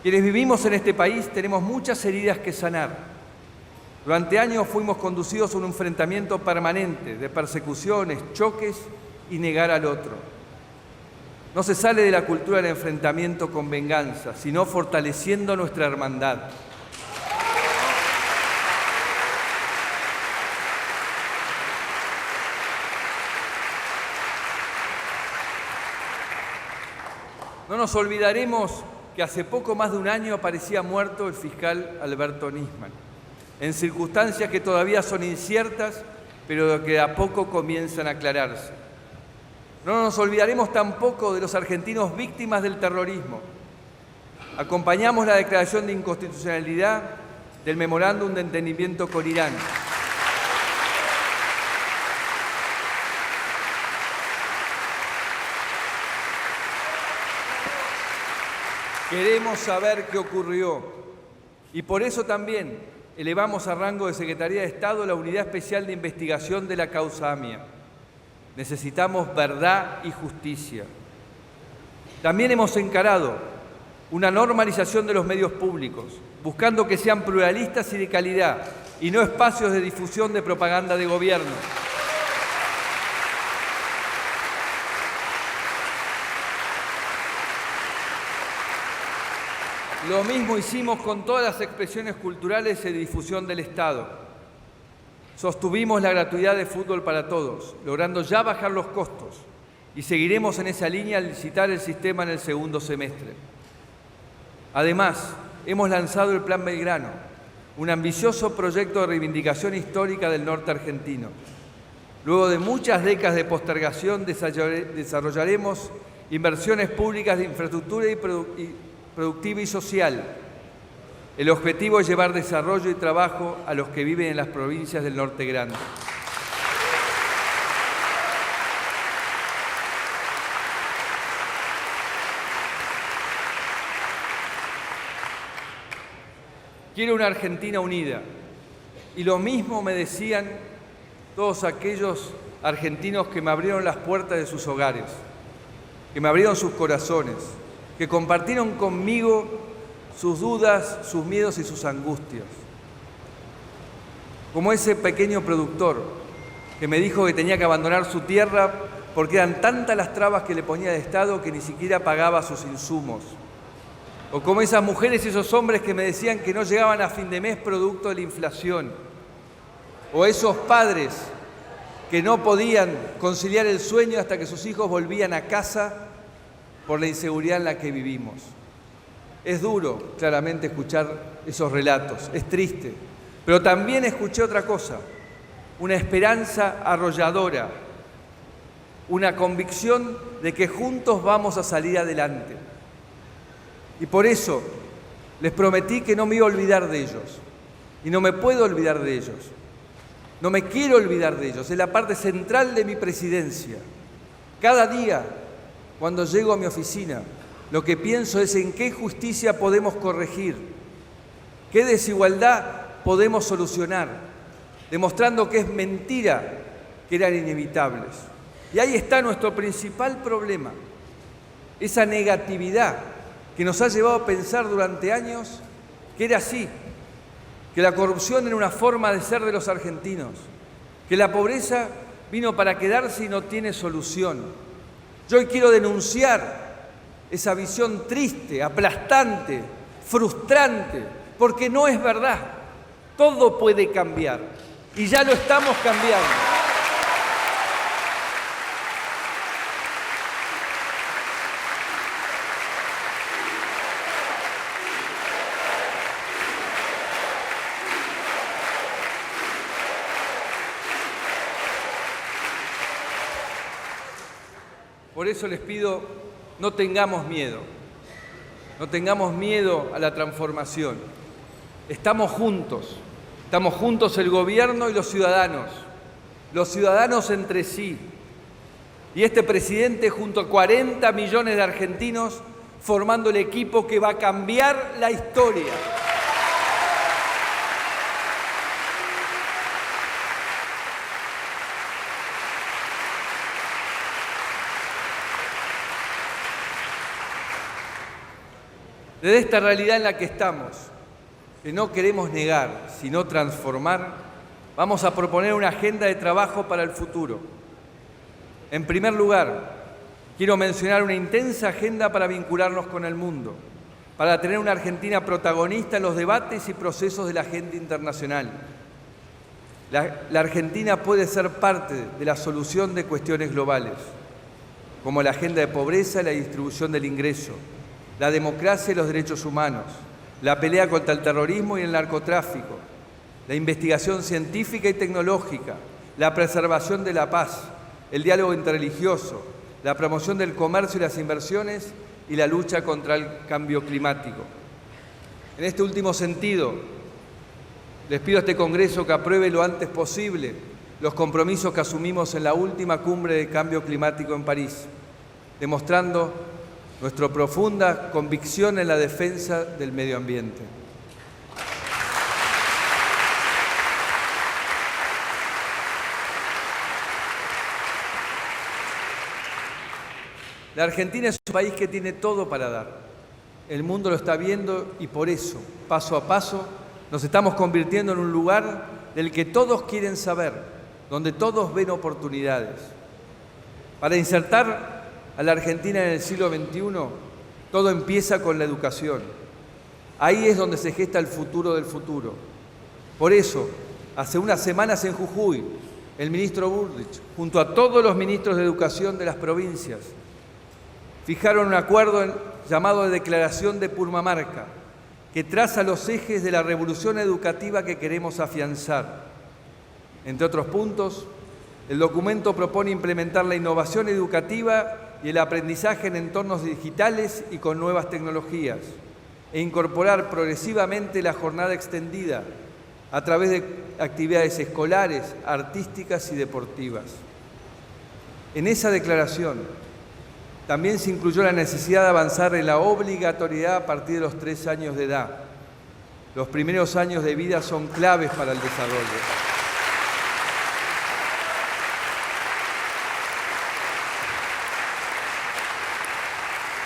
Quienes vivimos en este país tenemos muchas heridas que sanar. Durante años fuimos conducidos a un enfrentamiento permanente de persecuciones, choques y negar al otro. No se sale de la cultura del enfrentamiento con venganza, sino fortaleciendo nuestra hermandad. No nos olvidaremos que hace poco más de un año aparecía muerto el fiscal Alberto Nisman, en circunstancias que todavía son inciertas, pero que a poco comienzan a aclararse. No nos olvidaremos tampoco de los argentinos víctimas del terrorismo. Acompañamos la declaración de inconstitucionalidad del memorándum de entendimiento con Irán. Queremos saber qué ocurrió y por eso también elevamos a rango de Secretaría de Estado la Unidad Especial de Investigación de la causa AMIA. Necesitamos verdad y justicia. También hemos encarado una normalización de los medios públicos, buscando que sean pluralistas y de calidad y no espacios de difusión de propaganda de gobierno. Lo mismo hicimos con todas las expresiones culturales y de difusión del Estado. Sostuvimos la gratuidad de fútbol para todos, logrando ya bajar los costos, y seguiremos en esa línea al licitar el sistema en el segundo semestre. Además, hemos lanzado el Plan Belgrano, un ambicioso proyecto de reivindicación histórica del norte argentino. Luego de muchas décadas de postergación, desarrollaremos inversiones públicas de infraestructura y productiva y social. El objetivo es llevar desarrollo y trabajo a los que viven en las provincias del Norte Grande. Quiero una Argentina unida. Y lo mismo me decían todos aquellos argentinos que me abrieron las puertas de sus hogares, que me abrieron sus corazones, que compartieron conmigo sus dudas, sus miedos y sus angustias. Como ese pequeño productor que me dijo que tenía que abandonar su tierra porque eran tantas las trabas que le ponía el Estado que ni siquiera pagaba sus insumos. O como esas mujeres y esos hombres que me decían que no llegaban a fin de mes producto de la inflación. O esos padres que no podían conciliar el sueño hasta que sus hijos volvían a casa por la inseguridad en la que vivimos. Es duro, claramente, escuchar esos relatos, es triste, pero también escuché otra cosa, una esperanza arrolladora, una convicción de que juntos vamos a salir adelante. Y por eso les prometí que no me iba a olvidar de ellos, y no me puedo olvidar de ellos, no me quiero olvidar de ellos, es la parte central de mi presidencia. Cada día, cuando llego a mi oficina, lo que pienso es en qué injusticia podemos corregir, qué desigualdad podemos solucionar, demostrando que es mentira que eran inevitables. Y ahí está nuestro principal problema, esa negatividad que nos ha llevado a pensar durante años que era así, que la corrupción era una forma de ser de los argentinos, que la pobreza vino para quedarse y no tiene solución. Yo hoy quiero denunciar esa visión triste, aplastante, frustrante, porque no es verdad. Todo puede cambiar y ya lo estamos cambiando. Por eso les pido, no tengamos miedo a la transformación. Estamos juntos el gobierno y los ciudadanos entre sí. Y este presidente junto a 40 millones de argentinos formando el equipo que va a cambiar la historia. Desde esta realidad en la que estamos, que no queremos negar, sino transformar, vamos a proponer una agenda de trabajo para el futuro. En primer lugar, Quiero mencionar una intensa agenda para vincularnos con el mundo, para tener una Argentina protagonista en los debates y procesos de la agenda internacional. La Argentina puede ser parte de la solución de cuestiones globales, como la agenda de pobreza y la distribución del ingreso, la democracia y los derechos humanos, la pelea contra el terrorismo y el narcotráfico, la investigación científica y tecnológica, la preservación de la paz, el diálogo interreligioso, la promoción del comercio y las inversiones y la lucha contra el cambio climático. En este último sentido, les pido a este Congreso que apruebe lo antes posible los compromisos que asumimos en la última cumbre de cambio climático en París, demostrando nuestra profunda convicción en la defensa del medio ambiente. La Argentina es un país que tiene todo para dar. El mundo lo está viendo y por eso, paso a paso, nos estamos convirtiendo en un lugar del que todos quieren saber, donde todos ven oportunidades. Para insertar a la Argentina en el siglo XXI, todo empieza con la educación. Ahí es donde se gesta el futuro del futuro. Por eso, hace unas semanas en Jujuy, el ministro Bullrich, junto a todos los ministros de educación de las provincias, fijaron un acuerdo llamado de Declaración de Purmamarca, que traza los ejes de la revolución educativa que queremos afianzar. Entre otros puntos, el documento propone implementar la innovación educativa y el aprendizaje en entornos digitales y con nuevas tecnologías, e incorporar progresivamente la jornada extendida a través de actividades escolares, artísticas y deportivas. En esa declaración también se incluyó la necesidad de avanzar en la obligatoriedad a partir de los 3 años de edad. Los primeros años de vida son claves para el desarrollo.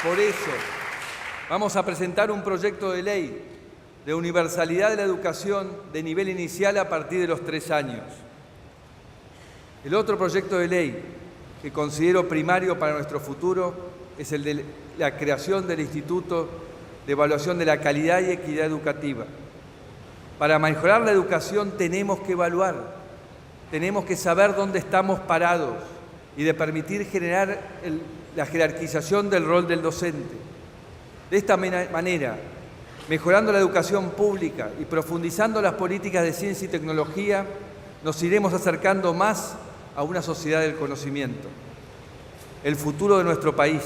Por eso, vamos a presentar un proyecto de ley de universalidad de la educación de nivel inicial a partir de los 3 años. El otro proyecto de ley que considero primario para nuestro futuro es el de la creación del Instituto de Evaluación de la Calidad y Equidad Educativa. Para mejorar la educación tenemos que evaluar, tenemos que saber dónde estamos parados y de permitir generar la jerarquización del rol del docente. De esta manera, mejorando la educación pública y profundizando las políticas de ciencia y tecnología, nos iremos acercando más a una sociedad del conocimiento. El futuro de nuestro país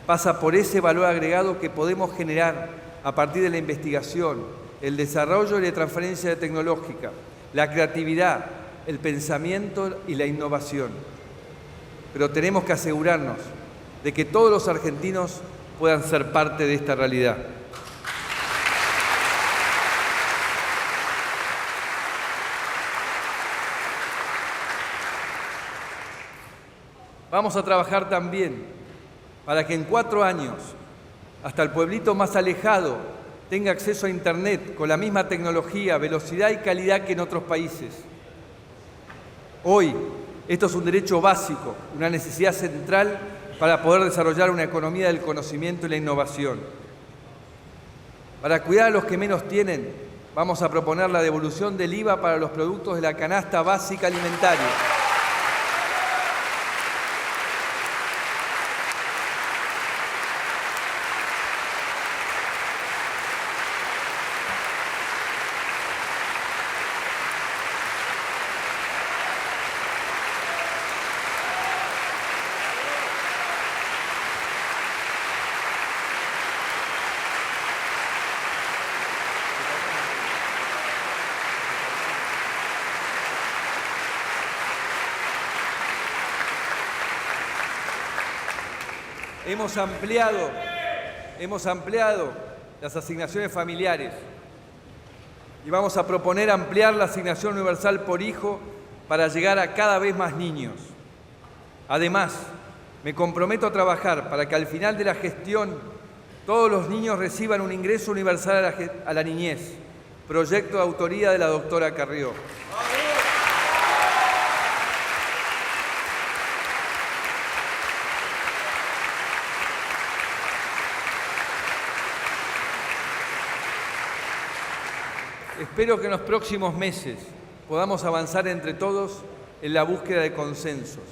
pasa por ese valor agregado que podemos generar a partir de la investigación, el desarrollo y la transferencia tecnológica, la creatividad, el pensamiento y la innovación. Pero tenemos que asegurarnos de que todos los argentinos puedan ser parte de esta realidad. Vamos a trabajar también para que en 4 años, hasta el pueblito más alejado, tenga acceso a Internet con la misma tecnología, velocidad y calidad que en otros países. Hoy, esto es un derecho básico, una necesidad central para poder desarrollar una economía del conocimiento y la innovación. Para cuidar a los que menos tienen, vamos a proponer la devolución del IVA para los productos de la canasta básica alimentaria. Hemos ampliado las asignaciones familiares y vamos a proponer ampliar la asignación universal por hijo para llegar a cada vez más niños. Además, me comprometo a trabajar para que al final de la gestión todos los niños reciban un ingreso universal a la niñez, proyecto de autoría de la doctora Carrió. Espero que en los próximos meses podamos avanzar entre todos en la búsqueda de consensos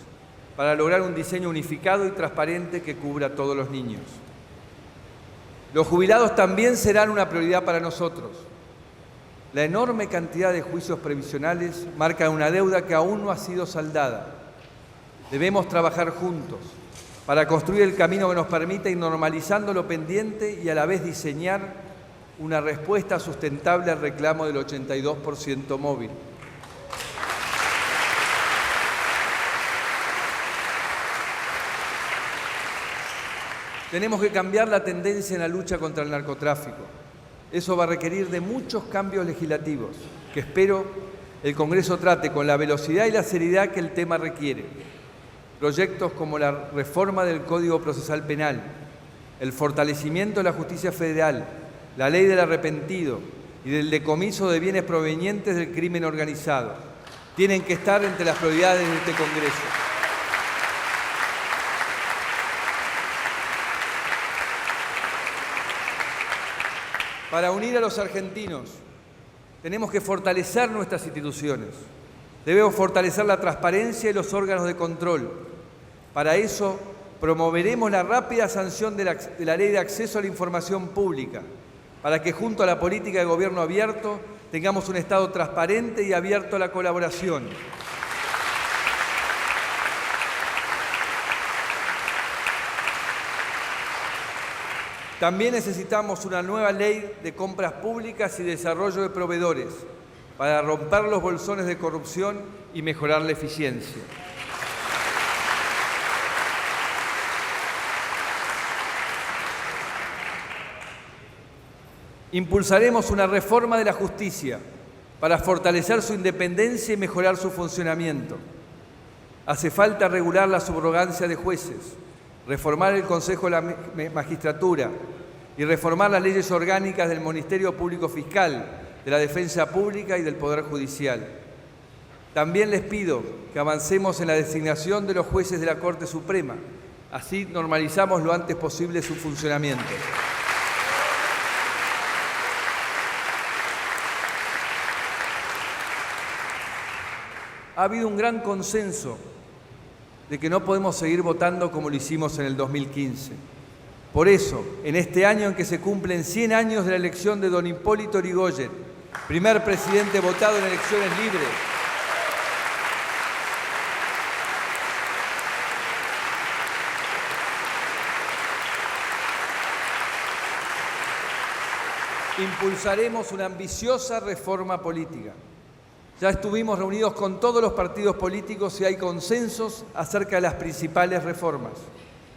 para lograr un diseño unificado y transparente que cubra a todos los niños. Los jubilados también serán una prioridad para nosotros. La enorme cantidad de juicios previsionales marca una deuda que aún no ha sido saldada. Debemos trabajar juntos para construir el camino que nos permita ir normalizando lo pendiente y a la vez diseñar una respuesta sustentable al reclamo del 82% móvil. Tenemos que cambiar la tendencia en la lucha contra el narcotráfico. Eso va a requerir de muchos cambios legislativos, que espero el Congreso trate con la velocidad y la seriedad que el tema requiere. Proyectos como la reforma del Código Procesal Penal, el fortalecimiento de la justicia federal, la ley del arrepentido y del decomiso de bienes provenientes del crimen organizado, tienen que estar entre las prioridades de este Congreso. Para unir a los argentinos, tenemos que fortalecer nuestras instituciones. Debemos fortalecer la transparencia y los órganos de control. Para eso, promoveremos la rápida sanción de la Ley de Acceso a la Información Pública, para que junto a la política de gobierno abierto tengamos un Estado transparente y abierto a la colaboración. También necesitamos una nueva ley de compras públicas y desarrollo de proveedores para romper los bolsones de corrupción y mejorar la eficiencia. Impulsaremos una reforma de la justicia para fortalecer su independencia y mejorar su funcionamiento. Hace falta regular la subrogancia de jueces, reformar el Consejo de la Magistratura y reformar las leyes orgánicas del Ministerio Público Fiscal, de la Defensa Pública y del Poder Judicial. También les pido que avancemos en la designación de los jueces de la Corte Suprema. Así normalizamos lo antes posible su funcionamiento. Ha habido un gran consenso de que no podemos seguir votando como lo hicimos en el 2015. Por eso, en este año en que se cumplen 100 años de la elección de don Hipólito Yrigoyen, primer presidente votado en elecciones libres, impulsaremos una ambiciosa reforma política. Ya estuvimos reunidos con todos los partidos políticos y hay consensos acerca de las principales reformas.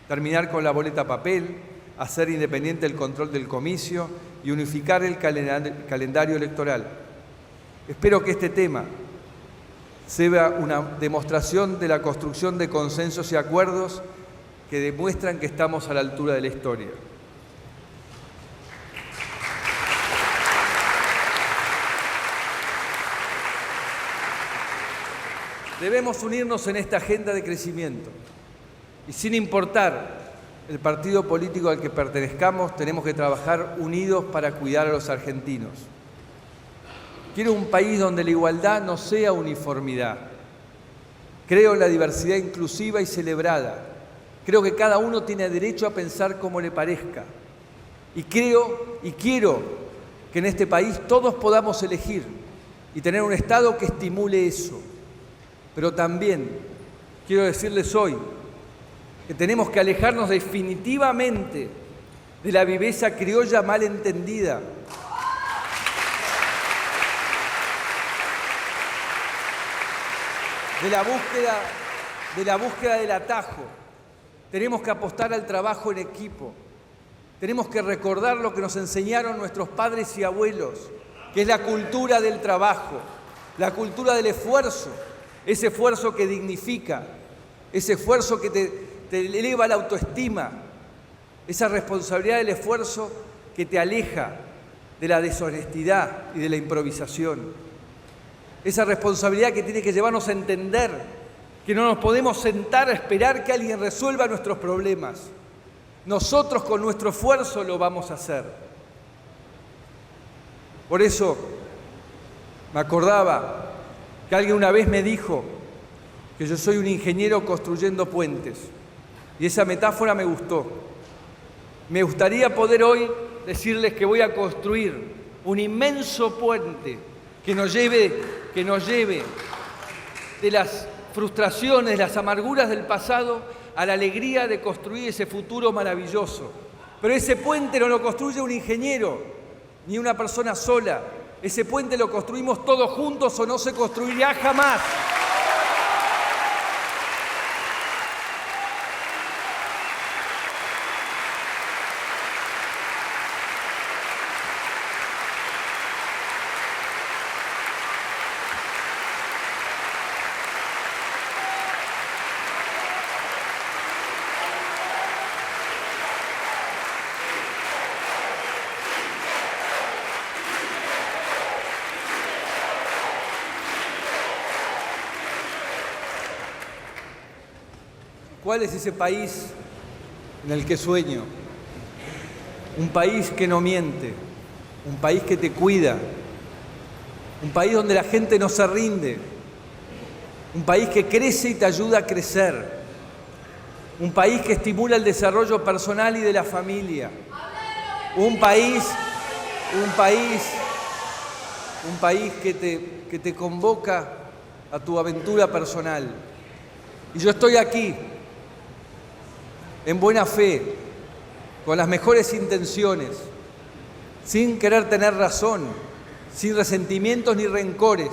Terminar con la boleta papel, hacer independiente el control del comicio y unificar el calendario electoral. Espero que este tema sea una demostración de la construcción de consensos y acuerdos que demuestran que estamos a la altura de la historia. Debemos unirnos en esta agenda de crecimiento y sin importar el partido político al que pertenezcamos, tenemos que trabajar unidos para cuidar a los argentinos. Quiero un país donde la igualdad no sea uniformidad. Creo en la diversidad inclusiva y celebrada. Creo que cada uno tiene derecho a pensar como le parezca. Y creo y quiero que en este país todos podamos elegir y tener un Estado que estimule eso. Pero también quiero decirles hoy que tenemos que alejarnos definitivamente de la viveza criolla mal entendida, de la búsqueda del atajo. Tenemos que apostar al trabajo en equipo. Tenemos que recordar lo que nos enseñaron nuestros padres y abuelos, que es la cultura del trabajo, la cultura del esfuerzo. Ese esfuerzo que dignifica, ese esfuerzo que te eleva la autoestima, esa responsabilidad del esfuerzo que te aleja de la deshonestidad y de la improvisación. Esa responsabilidad que tiene que llevarnos a entender que no nos podemos sentar a esperar que alguien resuelva nuestros problemas. Nosotros con nuestro esfuerzo lo vamos a hacer. Por eso, Me acordaba que alguien una vez me dijo que yo soy un ingeniero construyendo puentes. Y esa metáfora me gustó. Me gustaría poder hoy decirles que voy a construir un inmenso puente que nos lleve de las frustraciones, de las amarguras del pasado a la alegría de construir ese futuro maravilloso. Pero ese puente no lo construye un ingeniero, ni una persona sola. Ese puente lo construimos todos juntos o no se construirá jamás. ¿Cuál es ese país en el que sueño? Un país que no miente, un país que te cuida, un país donde la gente no se rinde, un país que crece y te ayuda a crecer, un país que estimula el desarrollo personal y de la familia, un país que te convoca a tu aventura personal. Y yo estoy aquí, en buena fe, con las mejores intenciones, sin querer tener razón, sin resentimientos ni rencores,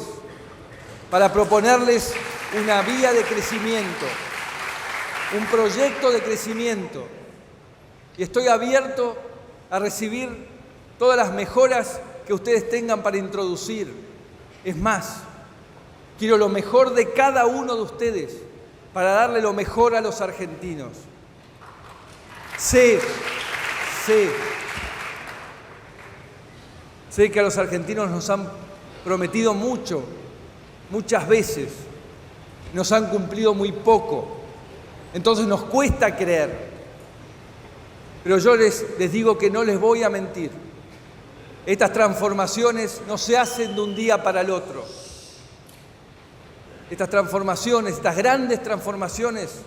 para proponerles una vía de crecimiento, un proyecto de crecimiento. Y estoy abierto a recibir todas las mejoras que ustedes tengan para introducir. Es más, quiero lo mejor de cada uno de ustedes para darle lo mejor a los argentinos. Sé que a los argentinos nos han prometido mucho, muchas veces, nos han cumplido muy poco, entonces nos cuesta creer. Pero yo les digo que no les voy a mentir. Estas transformaciones no se hacen de un día para el otro. Estas transformaciones, estas grandes transformaciones,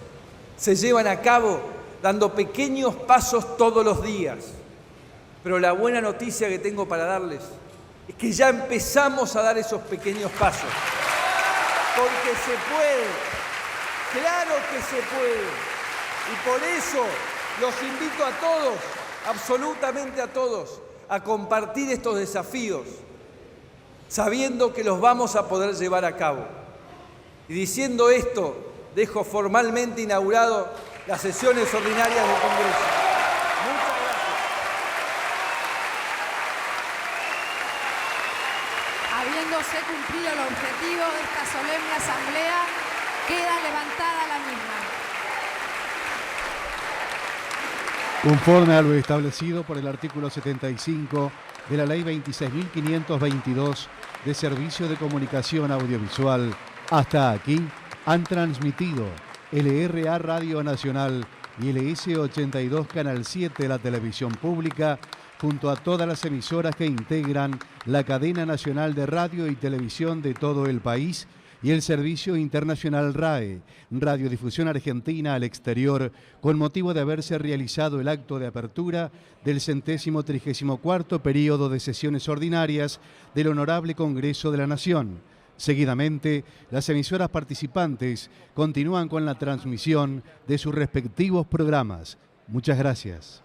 se llevan a cabo dando pequeños pasos todos los días. Pero la buena noticia que tengo para darles es que ya empezamos a dar esos pequeños pasos. Porque se puede, claro que se puede. Y por eso los invito a todos, absolutamente a todos, a compartir estos desafíos, sabiendo que los vamos a poder llevar a cabo. Y diciendo esto, dejo formalmente inaugurado las sesiones ordinarias del Congreso. Muchas gracias. Habiéndose cumplido el objetivo de esta solemne asamblea, queda levantada la misma. Conforme a lo establecido por el artículo 75 de la Ley 26.522 de Servicio de Comunicación Audiovisual, hasta aquí han transmitido LRA Radio Nacional y LS82 Canal 7 de la Televisión Pública, junto a todas las emisoras que integran la cadena nacional de radio y televisión de todo el país y el Servicio Internacional RAE, Radiodifusión Argentina al Exterior, con motivo de haberse realizado el acto de apertura del 134º periodo de sesiones ordinarias del Honorable Congreso de la Nación. Seguidamente, las emisoras participantes continúan con la transmisión de sus respectivos programas. Muchas gracias.